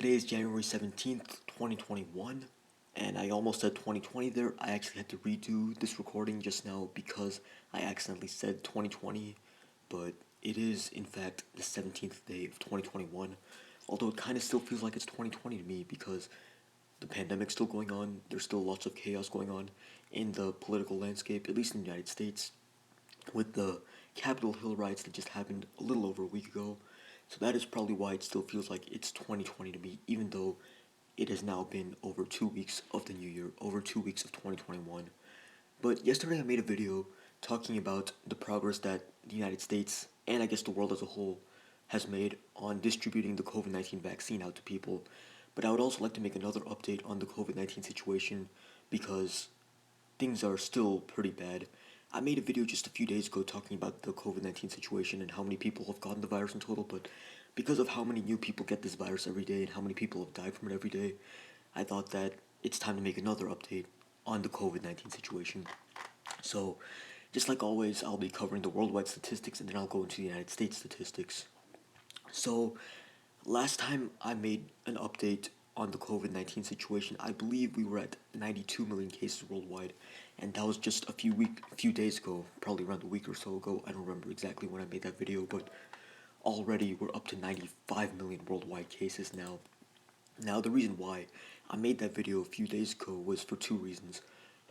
Today is January 17th, 2021, and I almost said 2020 there. I actually had to redo this recording just now because I accidentally said 2020, but it is, in fact, the 17th day of 2021, although it kind of still feels like it's 2020 to me because the pandemic's still going on, there's still lots of chaos going on in the political landscape, at least in the United States, with the Capitol Hill riots that just happened a little over a week ago. So that is probably why it still feels like it's 2020 to me, even though it has now been over 2 weeks of the new year, over 2 weeks of 2021. But yesterday I made a video talking about the progress that the United States, and I guess the world as a whole, has made on distributing the COVID-19 vaccine out to people. But I would also like to make another update on the COVID-19 situation because things are still pretty bad. I made a video just a few days ago talking about the COVID-19 situation and how many people have gotten the virus in total, but because of how many new people get this virus every day and how many people have died from it every day, I thought that it's time to make another update on the COVID-19 situation. So, just like always, I'll be covering the worldwide statistics and then I'll go into the United States statistics. So, last time I made an update on the COVID-19 situation, I believe we were at 92 million cases worldwide, and that was just a few days ago, probably around a week or so ago. I don't remember exactly when I made that video, but already we're up to 95 million worldwide cases now. Now, the reason why I made that video a few days ago was for two reasons.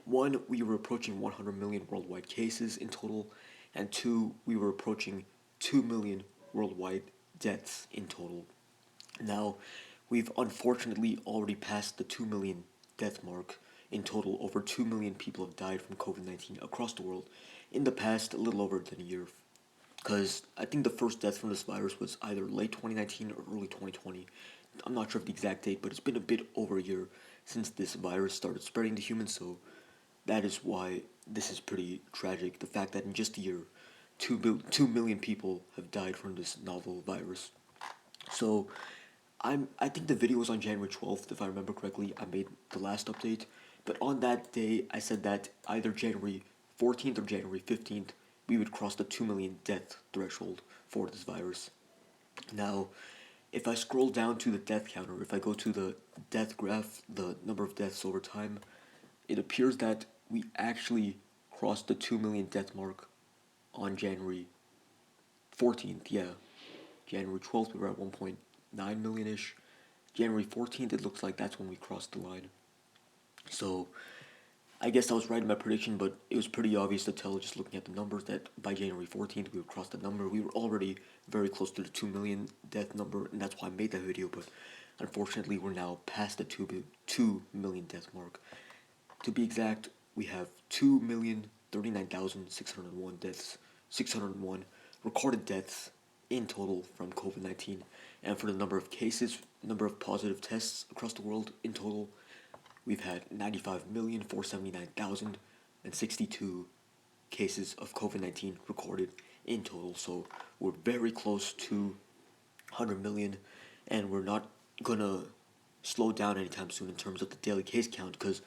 One, we were approaching 100 million worldwide cases in total, and two, we were approaching 2 million worldwide deaths in total. Now, we've unfortunately already passed the 2 million death mark. In total, over 2 million people have died from COVID-19 across the world in the past a little over than a year. Because I think the first death from this virus was either late 2019 or early 2020. I'm not sure of the exact date, but it's been a bit over a year since this virus started spreading to humans, so that is why this is pretty tragic. The fact that in just a year, 2 million people have died from this novel virus. So, I think the video was on January 12th, if I remember correctly. I made the last update. But on that day, I said that either January 14th or January 15th, we would cross the 2 million death threshold for this virus. Now, if I scroll down to the death counter, if I go to the death graph, the number of deaths over time, it appears that we actually crossed the 2 million death mark on January 14th, yeah. January 12th, we were at 1.9 million-ish. January 14th, it looks like that's when we crossed the line. So, I guess I was right in my prediction, but it was pretty obvious to tell just looking at the numbers that by January 14th, we would cross the number. We were already very close to the 2 million death number, and that's why I made that video, but unfortunately, we're now past the 2 million death mark. To be exact, we have 2,039,601 deaths, 601 recorded deaths in total from COVID-19, and for the number of cases, number of positive tests across the world in total, we've had 95,479,062 cases of COVID-19 recorded in total, so we're very close to 100 million, and we're not gonna slow down anytime soon in terms of the daily case count, because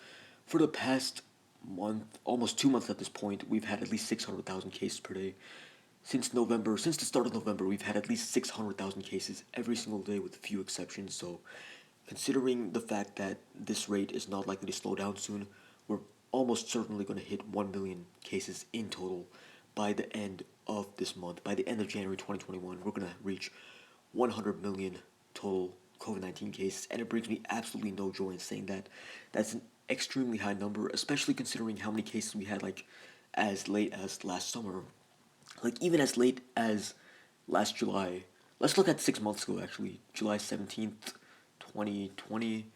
for the past month, almost 2 months at this point, we've had at least 600,000 cases per day. Since the start of November, we've had at least 600,000 cases every single day with a few exceptions, so considering the fact that this rate is not likely to slow down soon, we're almost certainly going to hit 1 million cases in total by the end of this month. By the end of January 2021, we're going to reach 100 million total COVID-19 cases, and it brings me absolutely no joy in saying that. That's an extremely high number, especially considering how many cases we had like as late as last summer. Like even as late as last July. Let's look at 6 months ago actually. July 17th, 2020.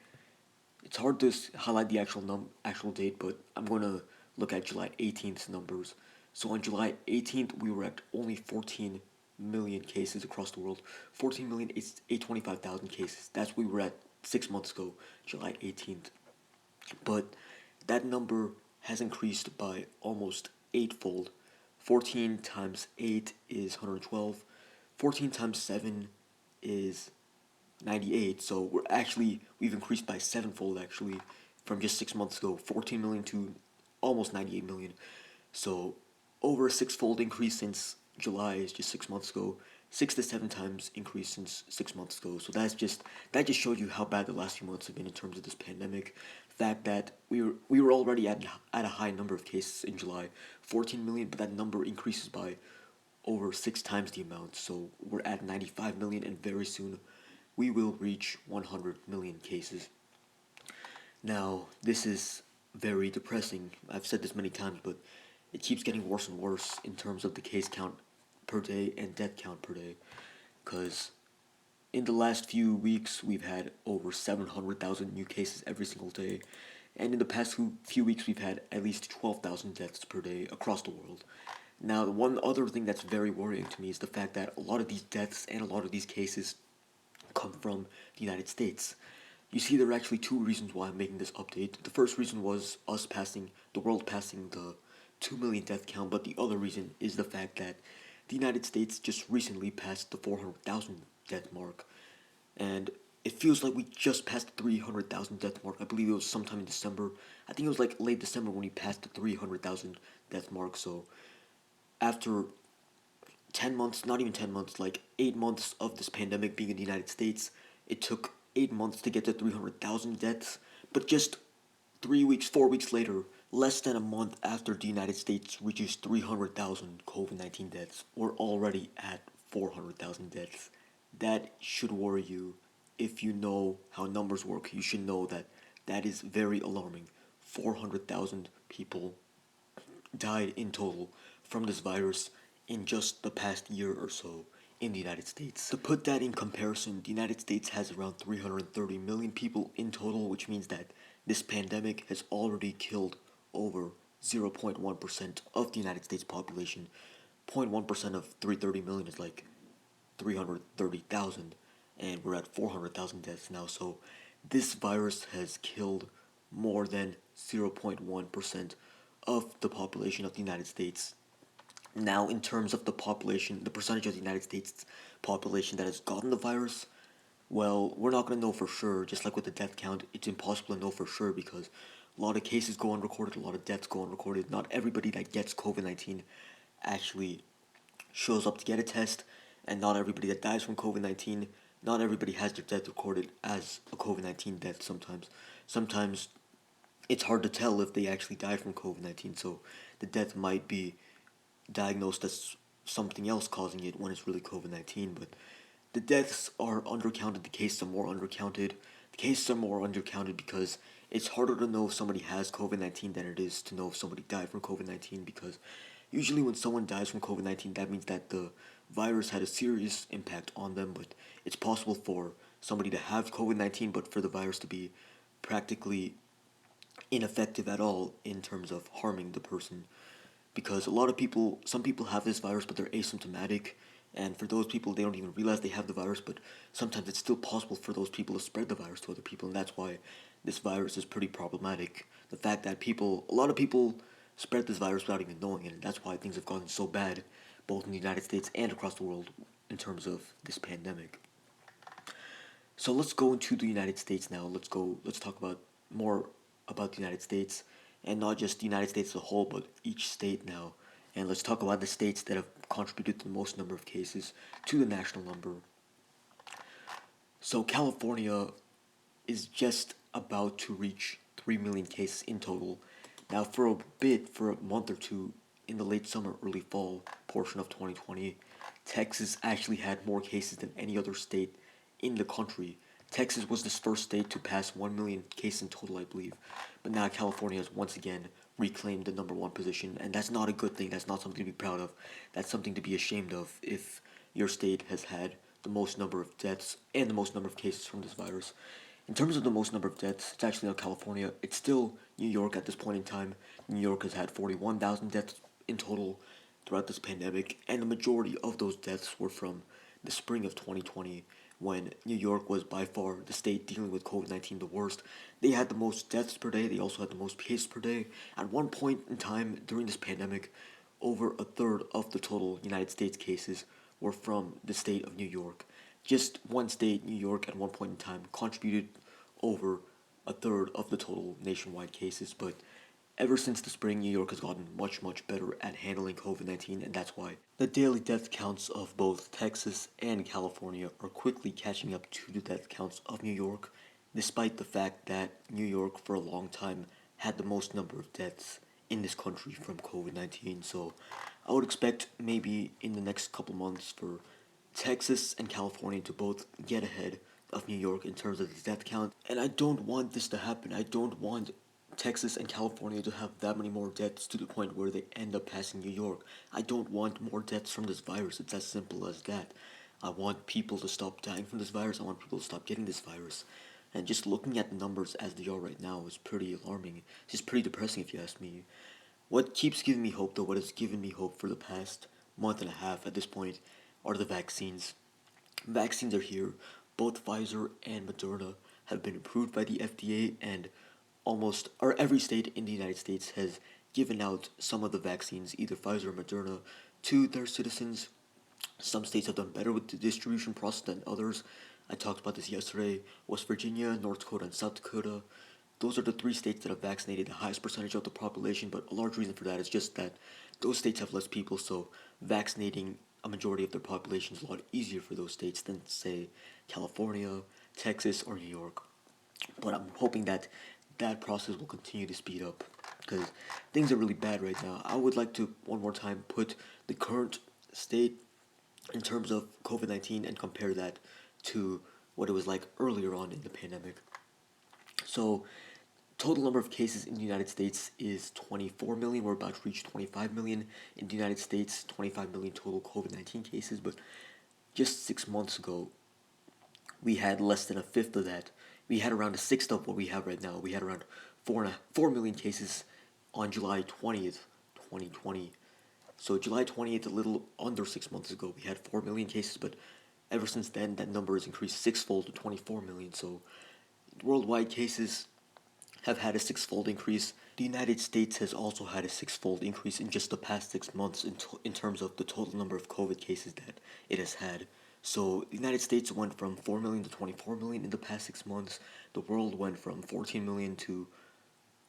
It's hard to highlight the actual date, but I'm going to look at July 18th's numbers. So on July 18th, we were at only 14 million cases across the world. 14,825,000 cases. That's what we were at 6 months ago, July 18th. But that number has increased by almost eightfold. 14 times 8 is 112. 14 times 7 is 98. So we've increased by sevenfold actually from just 6 months ago, 14 million to almost 98 million. So over a sixfold increase since July is just 6 months ago. 6 to 7 times increase since 6 months ago. So that just showed you how bad the last few months have been in terms of this pandemic. The fact that we were already at a high number of cases in July, 14 million, but that number increases by over 6 times the amount. So we're at 95 million, and very soon we will reach 100 million cases. Now, this is very depressing. I've said this many times, but it keeps getting worse and worse in terms of the case count per day and death count per day. Because in the last few weeks, we've had over 700,000 new cases every single day. And in the past few weeks, we've had at least 12,000 deaths per day across the world. Now, the one other thing that's very worrying to me is the fact that a lot of these deaths and a lot of these cases come from the United States. You see, there are actually two reasons why I'm making this update. The first reason was the world passing the 2 million death count, but the other reason is the fact that the United States just recently passed the 400,000 death mark. And it feels like we just passed the 300,000 death mark. I believe it was sometime in December. I think it was like late December when we passed the 300,000 death mark. So after 10 months, not even 10 months, like 8 months of this pandemic being in the United States, it took 8 months to get to 300,000 deaths. But just 3 weeks, 4 weeks later, less than a month after the United States reaches 300,000 COVID-19 deaths, we're already at 400,000 deaths. That should worry you. If you know how numbers work, you should know that that is very alarming. 400,000 people died in total from this virus in just the past year or so in the United States. To put that in comparison, the United States has around 330 million people in total, which means that this pandemic has already killed over 0.1% of the United States population. 0.1% of 330 million is like 330,000, and we're at 400,000 deaths now. So this virus has killed more than 0.1% of the population of the United States. Now, in terms of the population, the percentage of the United States population that has gotten the virus, well, we're not going to know for sure. Just like with the death count, it's impossible to know for sure because a lot of cases go unrecorded, a lot of deaths go unrecorded. Not everybody that gets COVID-19 actually shows up to get a test, and not everybody that dies from COVID-19, not everybody has their death recorded as a COVID-19 death sometimes. Sometimes it's hard to tell if they actually died from COVID-19, so the death might be diagnosed as something else causing it when it's really COVID-19, but the deaths are undercounted, the cases are more undercounted. The cases are more undercounted because it's harder to know if somebody has COVID-19 than it is to know if somebody died from COVID-19, because usually when someone dies from COVID-19, that means that the virus had a serious impact on them, but it's possible for somebody to have COVID-19 but for the virus to be practically ineffective at all in terms of harming the person. Because some people have this virus but they're asymptomatic, and for those people they don't even realize they have the virus, but sometimes it's still possible for those people to spread the virus to other people, and that's why this virus is pretty problematic. The fact that a lot of people spread this virus without even knowing it, and that's why things have gotten so bad both in the United States and across the world in terms of this pandemic. So let's go into the United States now. Let's talk about more about the United States, and not just the United States as a whole, but each state now. And let's talk about the states that have contributed the most number of cases to the national number. So California is just about to reach 3 million cases in total. Now for a month or two, in the late summer, early fall portion of 2020, Texas actually had more cases than any other state in the country. Texas was the first state to pass 1 million cases in total, I believe. But now California has once again reclaimed the number one position, and that's not a good thing. That's not something to be proud of. That's something to be ashamed of if your state has had the most number of deaths and the most number of cases from this virus. In terms of the most number of deaths, it's actually not California. It's still New York at this point in time. New York has had 41,000 deaths in total throughout this pandemic, and the majority of those deaths were from the spring of 2020, when New York was by far the state dealing with COVID-19 the worst. They had the most deaths per day. They also had the most cases per day. At one point in time during this pandemic, over a third of the total United States cases were from the state of New York. Just one state, New York, at one point in time contributed over a third of the total nationwide cases, but Ever since the spring, New York has gotten much, much better at handling COVID-19, and that's why the daily death counts of both Texas and California are quickly catching up to the death counts of New York, despite the fact that New York for a long time had the most number of deaths in this country from COVID-19. So I would expect maybe in the next couple months for Texas and California to both get ahead of New York in terms of the death count. And I don't want this to happen. I don't want Texas and California to have that many more deaths to the point where they end up passing New York. I don't want more deaths from this virus. It's as simple as that. I want people to stop dying from this virus. I want people to stop getting this virus. And just looking at the numbers as they are right now is pretty alarming. It's just pretty depressing if you ask me. What keeps giving me hope, though, what has given me hope for the past month and a half at this point, are the vaccines. Vaccines are here. Both Pfizer and Moderna have been approved by the FDA, and almost or every state in the United States has given out some of the vaccines, either Pfizer or Moderna, to their citizens. Some states have done better with the distribution process than others. I talked about this yesterday. West Virginia, North Dakota, and South Dakota. Those are the three states that have vaccinated the highest percentage of the population, but a large reason for that is just that those states have less people, so vaccinating a majority of their population is a lot easier for those states than, say, California, Texas, or New York. But I'm hoping that that process will continue to speed up because things are really bad right now. I would like to one more time put the current state in terms of COVID-19 and compare that to what it was like earlier on in the pandemic. So, total number of cases in the United States is 24 million. We're about to reach 25 million in the United States, 25 million total COVID-19 cases. But just 6 months ago, we had less than a fifth of that. We had around a sixth of what we have right now. We had around 4 million cases on July 20th, 2020. So July 20th, a little under 6 months ago, we had 4 million cases, but ever since then, that number has increased sixfold to 24 million. So worldwide cases have had a sixfold increase. The United States has also had a sixfold increase in just the past 6 months in terms of the total number of COVID cases that it has had. So the United States went from 4 million to 24 million in the past 6 months. The world went from 14 million to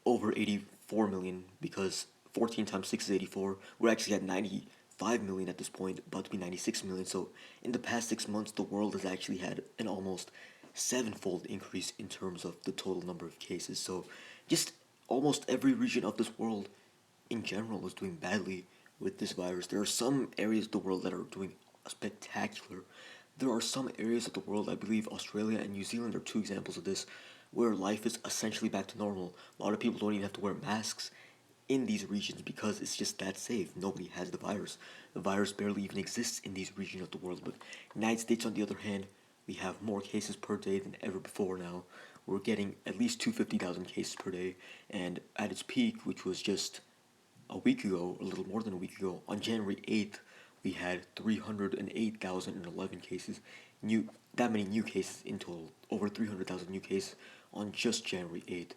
over 84 million because 14 times 6 is 84. We're actually at 95 million at this point, about to be 96 million. So in the past 6 months, the world has actually had an almost sevenfold increase in terms of the total number of cases. So just almost every region of this world in general is doing badly with this virus. There are some areas of the world that are doing spectacular. There are some areas of the world, I believe Australia and New Zealand are two examples of this, where life is essentially back to normal. A lot of people don't even have to wear masks in these regions because it's just that safe. Nobody has the virus. The virus barely even exists in these regions of the world. But United States, on the other hand, we have more cases per day than ever before now. We're getting at least 250,000 cases per day, and at its peak, which was just a week ago, a little more than a week ago, on January 8th, we had 308,011 cases. That many new cases in total, over 300,000 new cases on just January 8th.